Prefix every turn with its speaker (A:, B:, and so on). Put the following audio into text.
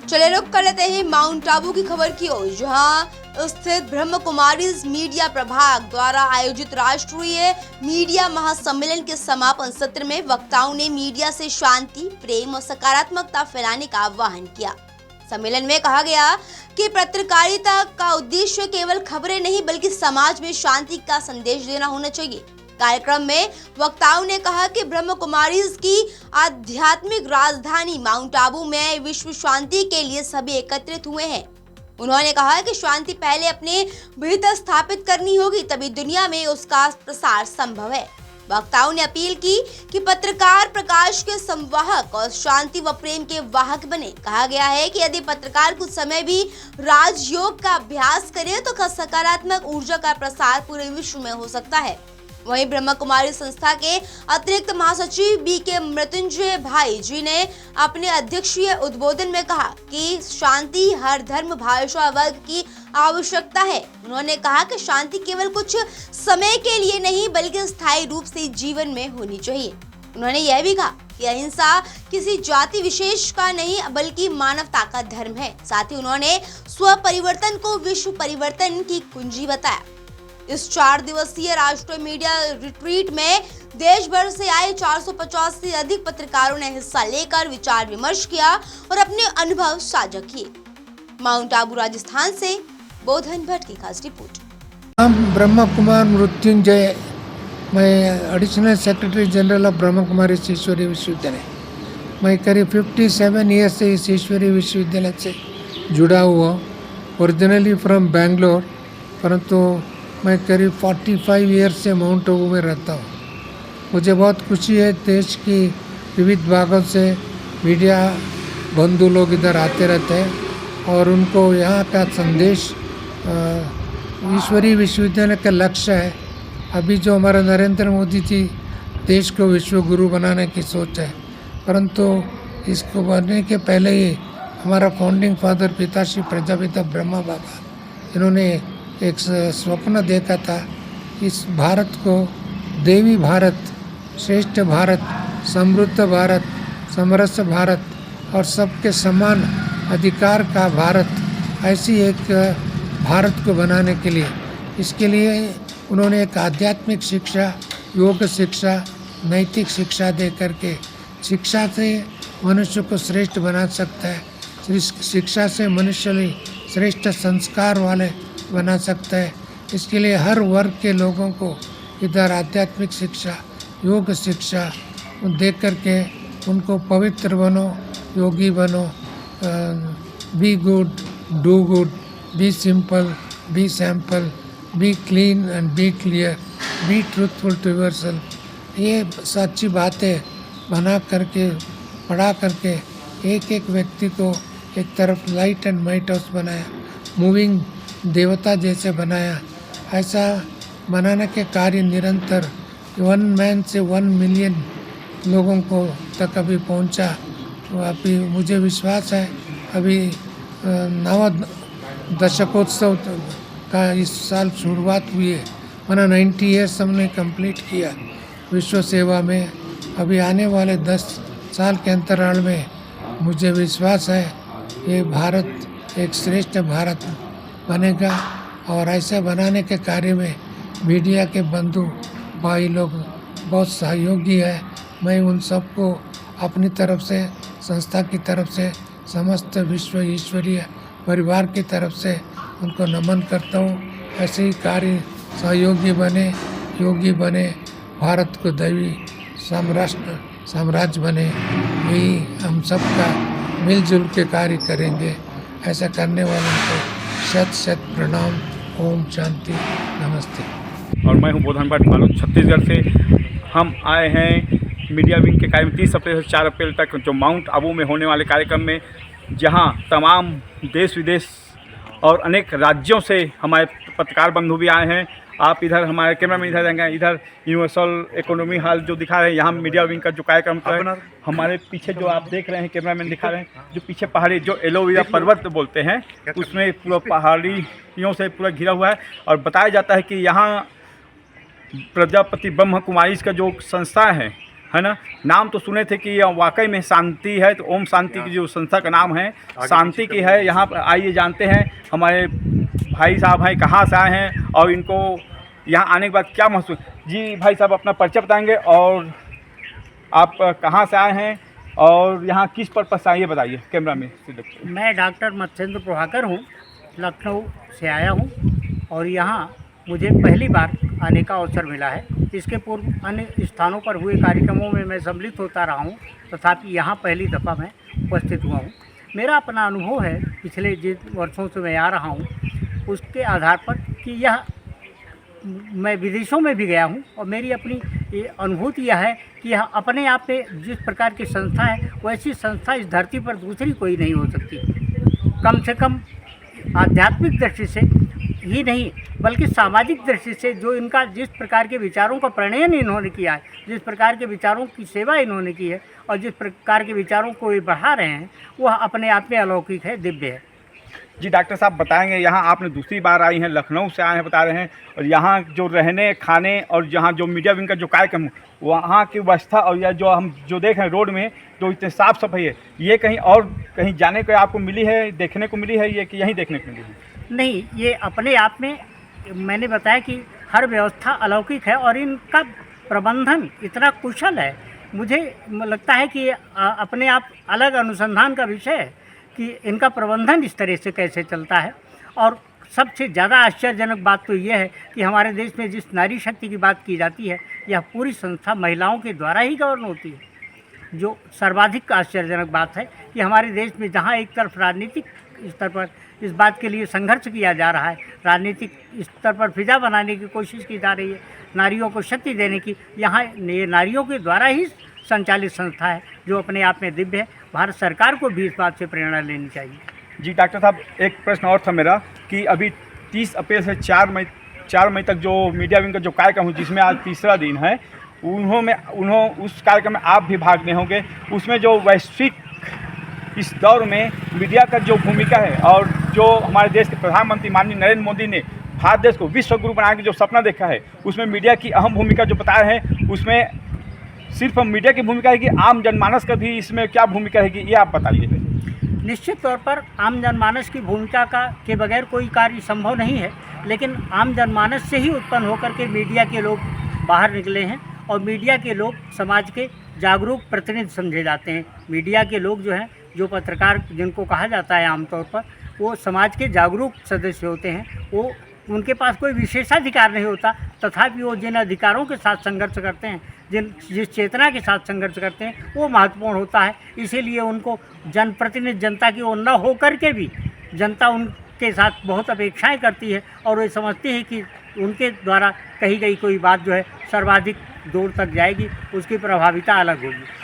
A: चले रुक कर लेते हैं माउंट आबू की खबर की ओर, जहां स्थित ब्रह्म कुमारीज मीडिया प्रभाग द्वारा आयोजित राष्ट्रीय मीडिया महासम्मेलन के समापन सत्र में वक्ताओं ने मीडिया से शांति, प्रेम और सकारात्मकता फैलाने का आह्वान किया। सम्मेलन में कहा गया कि पत्रकारिता का उद्देश्य केवल खबरें नहीं बल्कि समाज में शांति का संदेश देना होना चाहिए। कार्यक्रम में वक्ताओं ने कहा कि ब्रह्म कुमारीज की आध्यात्मिक राजधानी माउंट आबू में विश्व शांति के लिए सभी एकत्रित हुए हैं। उन्होंने कहा कि शांति पहले अपने भीतर स्थापित करनी होगी, तभी दुनिया में उसका प्रसार संभव है। वक्ताओं ने अपील की कि पत्रकार प्रकाश के संवाहक और शांति व प्रेम के वाहक बने। कहा गया है कि यदि पत्रकार कुछ समय भी राजयोग का अभ्यास करे तो सकारात्मक ऊर्जा का प्रसार पूरे विश्व में हो सकता है। वहीं ब्रह्म कुमारी संस्था के अतिरिक्त महासचिव बी.के. मृत्युंजय भाई जी ने अपने अध्यक्षीय उद्बोधन में कहा कि शांति हर धर्म, भाषा, वर्ग की आवश्यकता है। उन्होंने कहा कि शांति केवल कुछ समय के लिए नहीं बल्कि स्थायी रूप से जीवन में होनी चाहिए। उन्होंने यह भी कहा कि अहिंसा किसी जाति विशेष का नहीं बल्कि मानवता का धर्म है। साथ ही उन्होंने स्व परिवर्तन को विश्व परिवर्तन की कुंजी बताया। इस 4 दिवसीय राष्ट्रीय मीडिया रिट्रीट में देश भर से आए 450 से अधिक पत्रकारों ने हिस्सा लेकर विचार विमर्श किया और अपने अनुभव साझा किए। माउंट आबू राजस्थान से बोधन भट्ट की खास रिपोर्ट।
B: नाम ब्रह्म कुमार मृत्युंजय, मैं additional secretary general of Brahma Kumari ईश्वरीय विश्वविद्यालय। मैं करीब 57 ईयर्स से इस ईश्वरीय विश्वविद्यालय से जुड़ा हुआ, ओरिजिनली फ्रॉम बेंगलोर, परंतु मैं करीब 45 ईयर्स से माउंट आबू में रहता हूँ। मुझे बहुत खुशी है, देश की विविध भागों से मीडिया बंधु लोग इधर आते रहते हैं और उनको यहाँ का संदेश ईश्वरीय विश्वविद्यालय का लक्ष्य है। अभी जो हमारा नरेंद्र मोदी जी देश को विश्व गुरु बनाने की सोच है, परंतु इसको बनने के पहले ही हमारा फाउंडिंग फादर पिताश्री प्रजापिता ब्रह्मा बाबा, इन्होंने एक स्वप्न देखा था, इस भारत को देवी भारत, श्रेष्ठ भारत, समृद्ध भारत, समरस भारत और सबके समान अधिकार का भारत, ऐसी एक भारत को बनाने के लिए, इसके लिए उन्होंने एक आध्यात्मिक शिक्षा, योग शिक्षा, नैतिक शिक्षा दे करके शिक्षा से मनुष्य को श्रेष्ठ बना सकता है। शिक्षा से मनुष्य श्रेष्ठ संस्कार वाले बना सकता है। इसके लिए हर वर्ग के लोगों को इधर आध्यात्मिक शिक्षा, योग शिक्षा दे करके उनको पवित्र बनो, योगी बनो, be good, do good, be simple, be sample, be clean and be clear, be truthful to yourself. ये सच्ची बातें बना करके, पढ़ा करके एक एक व्यक्ति को एक तरफ लाइट एंड माइट हाउस बनाया, मूविंग देवता जैसे बनाया। ऐसा बनाने के कार्य निरंतर 1 मैन से 1 मिलियन लोगों को तक अभी पहुंचा। तो अभी मुझे विश्वास है अभी 9वां दशकोत्सव का इस साल शुरुआत हुई है, माना 90 ईयर्स हमने कंप्लीट किया विश्व सेवा में। अभी आने वाले 10 साल के अंतराल में मुझे विश्वास है ये भारत एक श्रेष्ठ भारत बनेगा और ऐसे बनाने के कार्य में मीडिया के बंधु भाई लोग बहुत सहयोगी है। मैं उन सबको अपनी तरफ से, संस्था की तरफ से, समस्त विश्व ईश्वरीय परिवार की तरफ से उनको नमन करता हूँ। ऐसे ही कार्य सहयोगी बने, योगी बने, भारत को दैवी साम्राज्य बने, यही हम सबका मिलजुल के कार्य करेंगे। ऐसा करने वालों को शत शत प्रणाम। ओम शांति, नमस्ते।
C: और मैं हूँ बोधन भट्ट मालूम, छत्तीसगढ़ से। हम आए हैं मीडिया विंग के कार्यक्रम 30 अप्रैल से 4 अप्रैल तक जो माउंट आबू में होने वाले कार्यक्रम में, जहाँ तमाम देश विदेश और अनेक राज्यों से हमारे पत्रकार बंधु भी आए हैं। आप इधर हमारे कैमरा में इधर रहेंगे, इधर यूनिवर्सल इकोनॉमी हॉल जो दिखा रहे हैं, यहाँ मीडिया विंग का जो कार्यक्रम है। हमारे पीछे जो आप देख रहे हैं, कैमरा मैन दिखा रहे हैं, जो पीछे पहाड़ी जो एलोवेरा पर्वत बोलते हैं, उसमें पूरा पहाड़ियों से पूरा घिरा हुआ है। और बताया जाता है कि यहाँ प्रजापति ब्रह्म कुमारी का जो संस्था है, है ना। नाम तो सुने थे कि वाकई में शांति है, तो ओम शांति की जो संस्था का नाम है शांति की है। यहाँ पर आइए जानते हैं हमारे भाई साहब हैं कहाँ से आए हैं और इनको यहाँ आने के बाद क्या महसूस। जी भाई साहब अपना परिचय बताएंगे और आप कहाँ से आए हैं और यहाँ किस पर्पज से आए ये बताइए कैमरा में।
D: मैं डॉक्टर मत्स्येंद्र प्रभाकर हूँ, लखनऊ से आया हूँ और यहाँ मुझे पहली बार आने का अवसर मिला है। इसके पूर्व अन्य स्थानों पर हुए कार्यक्रमों में मैं सम्मिलित होता रहा हूँ, तथापि यहाँ पहली दफ़ा मैं उपस्थित हुआ हूँ। मेरा अपना अनुभव है पिछले जिन वर्षों से मैं आ रहा हूँ उसके आधार पर कि यह मैं विदेशों में भी गया हूँ और मेरी अपनी ये अनुभूति यह है कि यह अपने आप में जिस प्रकार की संस्था है वैसी संस्था इस धरती पर दूसरी कोई नहीं हो सकती। कम से कम आध्यात्मिक दृष्टि से ही नहीं बल्कि सामाजिक दृष्टि से जो इनका जिस प्रकार के विचारों का प्रणयन इन्होंने किया है, जिस प्रकार के विचारों की सेवा इन्होंने की है और जिस प्रकार के विचारों को ये बढ़ा रहे हैं वह अपने आप में अलौकिक है, दिव्य है।
C: जी डॉक्टर साहब बताएंगे, यहाँ आपने दूसरी बार आई हैं, लखनऊ से आए हैं बता रहे हैं, और यहाँ जो रहने खाने और यहाँ जो मीडिया विंग का जो कार्यक्रम वहाँ की व्यवस्था और यह जो हम जो देख रहे हैं रोड में जो इतने साफ़ सफाई है, ये कहीं और कहीं जाने को आपको मिली है, देखने को मिली है, ये कि यहीं देखने को मिली है?
D: नहीं, ये अपने आप में मैंने बताया कि हर व्यवस्था अलौकिक है और इनका प्रबंधन इतना कुशल है। मुझे लगता है कि अपने आप अलग अनुसंधान का विषय है कि इनका प्रबंधन इस तरह से कैसे चलता है। और सबसे ज़्यादा आश्चर्यजनक बात तो ये है कि हमारे देश में जिस नारी शक्ति की बात की जाती है यह पूरी संस्था महिलाओं के द्वारा ही गवर्न होती है। जो सर्वाधिक आश्चर्यजनक बात है कि हमारे देश में जहाँ एक तरफ राजनीतिक स्तर पर इस बात के लिए संघर्ष किया जा रहा है, राजनीतिक स्तर पर फिजा बनाने की कोशिश की जा रही है, नारियों को शक्ति देने की, यहाँ ये नारियों के द्वारा ही संचालित संस्था है जो अपने आप में दिव्य है। भारत सरकार को भी इस बात से प्रेरणा लेनी चाहिए।
C: जी डॉक्टर साहब एक प्रश्न और था मेरा कि अभी 30 अप्रैल से 4 मई तक जो मीडिया विंग का जो कार्यक्रम है जिसमें आज तीसरा दिन है, उस कार्यक्रम में आप भी भाग लें होंगे। उसमें जो वैश्विक इस दौर में मीडिया का जो भूमिका है और जो हमारे देश के प्रधानमंत्री माननीय नरेंद्र मोदी ने भारत देश को विश्व गुरु बनाने का जो सपना देखा है उसमें मीडिया की अहम भूमिका जो बता रहे हैं, उसमें सिर्फ मीडिया की भूमिका है कि आम जनमानस का भी इसमें क्या भूमिका है कि ये आप बताइए।
D: निश्चित तौर पर आम जनमानस की भूमिका के बगैर कोई कार्य संभव नहीं है, लेकिन आम जनमानस से ही उत्पन्न होकर के मीडिया के लोग बाहर निकले हैं और मीडिया के लोग समाज के जागरूक प्रतिनिधि समझे जाते हैं। मीडिया के लोग जो हैं, जो पत्रकार जिनको कहा जाता है आमतौर पर, वो समाज के जागरूक सदस्य होते हैं। वो उनके पास कोई विशेषाधिकार नहीं होता, तथापि वो जिन अधिकारों के साथ संघर्ष करते हैं, जिस चेतना के साथ संघर्ष करते हैं वो महत्वपूर्ण होता है। इसीलिए उनको जनप्रतिनिधि जनता की ओर न हो करके भी जनता उनके साथ बहुत अपेक्षाएं करती है और वे समझती है कि उनके द्वारा कही गई कोई बात जो है सर्वाधिक दूर तक जाएगी, उसकी प्रभाविता अलग होगी।